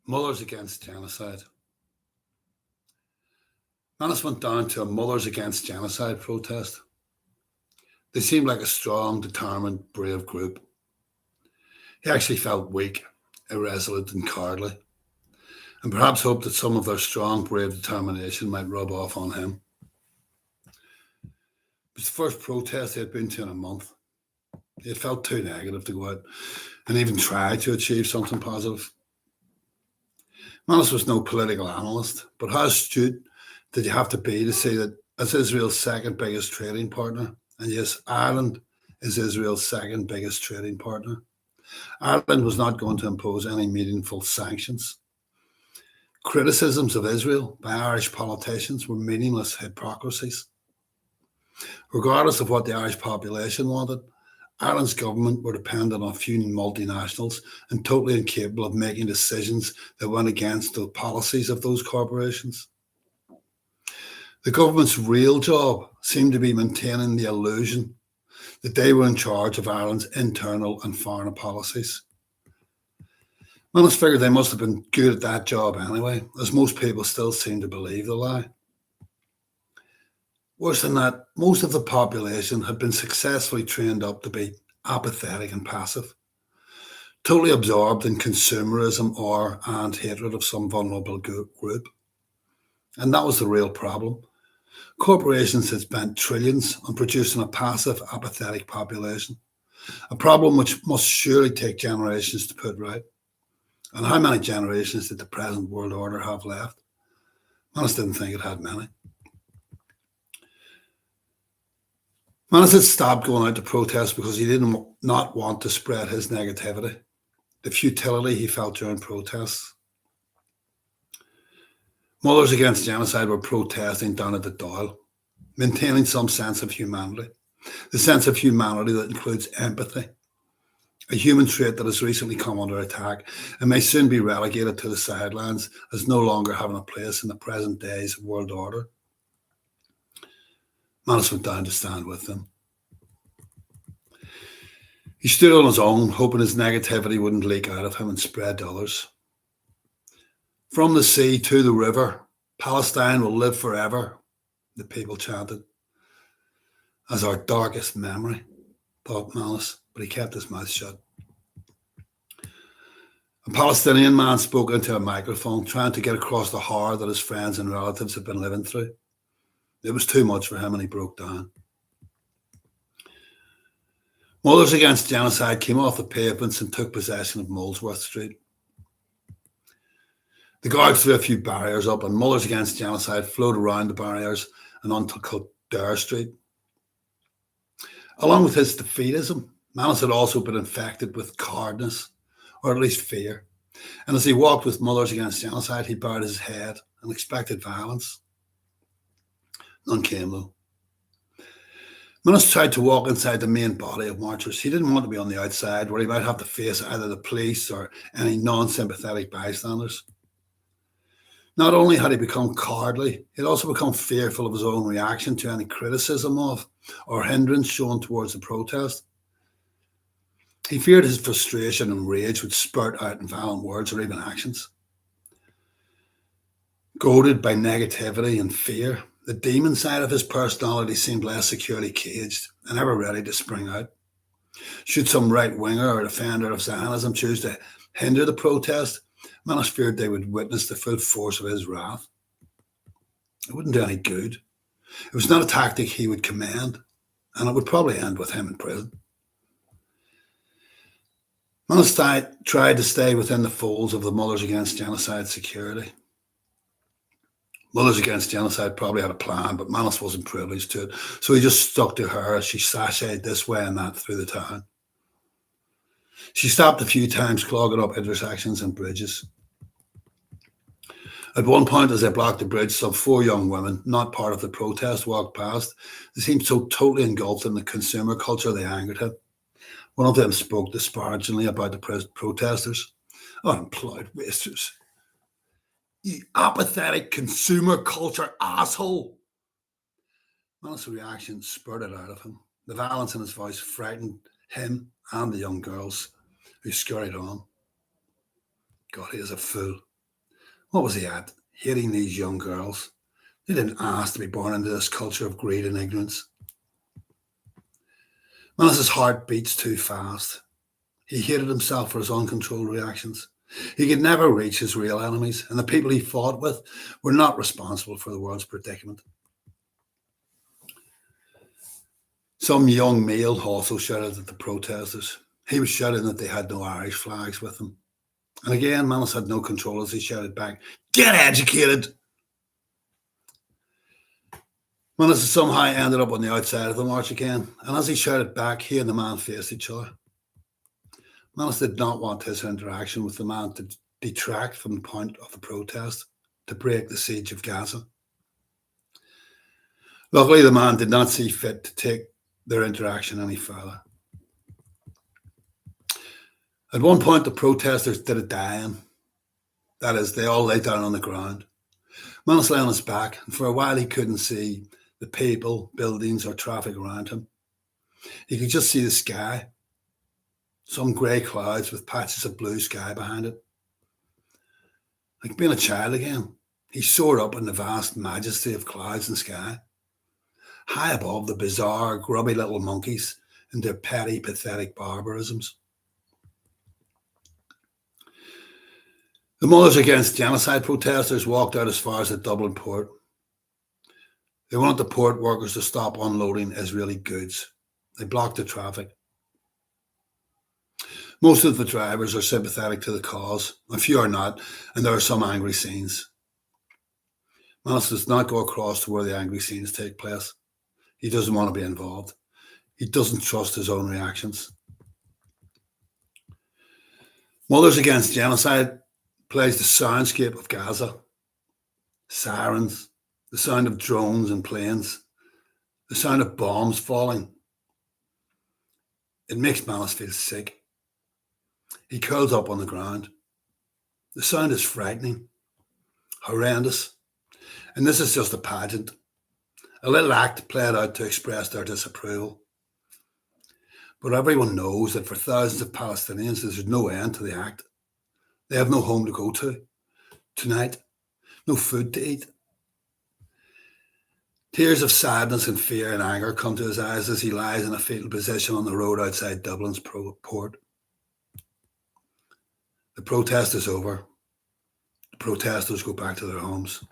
Mothers Against Genocide. Manus went down to a Mothers Against Genocide protest. They seemed like a strong, determined, brave group. He actually felt weak, irresolute, and cowardly, and perhaps hoped that some of their strong, brave determination might rub off on him. It was the first protest he had been to in a month. He had felt too negative to go out and even try to achieve something positive. Manus was no political analyst, but how astute did you have to be to see that as Israel's second biggest trading partner, and yes, Ireland is Israel's second biggest trading partner, Ireland was not going to impose any meaningful sanctions. Criticisms of Israel by Irish politicians were meaningless hypocrisies. Regardless of what the Irish population wanted, Ireland's government were dependent on a few multinationals and totally incapable of making decisions that went against the policies of those corporations. The government's real job seemed to be maintaining the illusion that they were in charge of Ireland's internal and foreign policies. Manus figured they must have been good at that job anyway, as most people still seem to believe the lie. Worse than that, most of the population had been successfully trained up to be apathetic and passive, totally absorbed in consumerism and hatred of some vulnerable group. And that was the real problem. Corporations had spent trillions on producing a passive, apathetic population, a problem which must surely take generations to put right. And how many generations did the present world order have left? Manus didn't think it had many. Manus had stopped going out to protest because he did not want to spread his negativity, the futility he felt during protests. Mothers Against Genocide were protesting down at the Dáil, maintaining some sense of humanity, the sense of humanity that includes empathy, a human trait that has recently come under attack and may soon be relegated to the sidelines as no longer having a place in the present day's world order. Manus went down to stand with them. He stood on his own, hoping his negativity wouldn't leak out of him and spread to others. From the sea to the river, Palestine will live forever, the people chanted. As our darkest memory, thought Manus, but he kept his mouth shut. A Palestinian man spoke into a microphone, trying to get across the horror that his friends and relatives had been living through. It was too much for him and he broke down. Mothers Against Genocide came off the pavements and took possession of Molesworth Street. The guards threw a few barriers up and Mothers Against Genocide flowed around the barriers and onto Kildare Street. Along with his defeatism, Manus had also been infected with cowardness, or at least fear. And as he walked with Mothers Against Genocide, he bowed his head and expected violence. None came, though. Manus tried to walk inside the main body of marchers. He didn't want to be on the outside, where he might have to face either the police or any non-sympathetic bystanders. Not only had he become cowardly, he had also become fearful of his own reaction to any criticism of or hindrance shown towards the protest. He feared his frustration and rage would spurt out in violent words or even actions. Goaded by negativity and fear, the demon side of his personality seemed less securely caged and ever ready to spring out. Should some right-winger or defender of Zionism choose to hinder the protest, Manus feared they would witness the full force of his wrath. It wouldn't do any good. It was not a tactic he would commend, and it would probably end with him in prison. Manus tried to stay within the folds of the Mothers Against Genocide security. Mothers Against Genocide probably had a plan, but Manus wasn't privileged to it, so he just stuck to her as she sashayed this way and that through the town. She stopped a few times, clogging up intersections and bridges. At one point, as they blocked the bridge, some 4 young women, not part of the protest, walked past. They seemed so totally engulfed in the consumer culture they angered him. One of them spoke disparagingly about the protesters. Unemployed wasters. You apathetic consumer culture asshole. Manus' reaction spurted out of him. The violence in his voice frightened him and the young girls who scurried on. God, he is a fool. What was he at? Hating these young girls. They didn't ask to be born into this culture of greed and ignorance. Manus's heart beats too fast. He hated himself for his uncontrolled reactions. He could never reach his real enemies, and the people he fought with were not responsible for the world's predicament. Some young male also shouted at the protesters. He was shouting that they had no Irish flags with them. And again, Manus had no control as he shouted back, "Get educated!" Manus somehow ended up on the outside of the march again, and as he shouted back, he and the man faced each other. Manus did not want his interaction with the man to detract from the point of the protest, to break the siege of Gaza. Luckily, the man did not see fit to take their interaction any further. At one point, the protesters did a die-in. That is, they all lay down on the ground. Manus lay on his back, and for a while he couldn't see the people, buildings, or traffic around him. He could just see the sky, some grey clouds with patches of blue sky behind it. Like being a child again, he soared up in the vast majesty of clouds and sky, high above the bizarre, grubby little monkeys and their petty, pathetic barbarisms. The Mothers Against Genocide protesters walked out as far as the Dublin port. They wanted the port workers to stop unloading Israeli goods. They blocked the traffic. Most of the drivers are sympathetic to the cause. A few are not, and there are some angry scenes. Manus does not go across to where the angry scenes take place. He doesn't want to be involved. He doesn't trust his own reactions. Mothers Against Genocide plays the soundscape of Gaza. Sirens, the sound of drones and planes, the sound of bombs falling. It makes Manus feel sick. He curls up on the ground. The sound is frightening, horrendous, and this is just a pageant, a little act played out to express their disapproval. But everyone knows that for thousands of Palestinians, there's no end to the act. They have no home to go to tonight, no food to eat. Tears of sadness and fear and anger come to his eyes as he lies in a fetal position on the road outside Dublin's port. The protest is over. The protesters go back to their homes.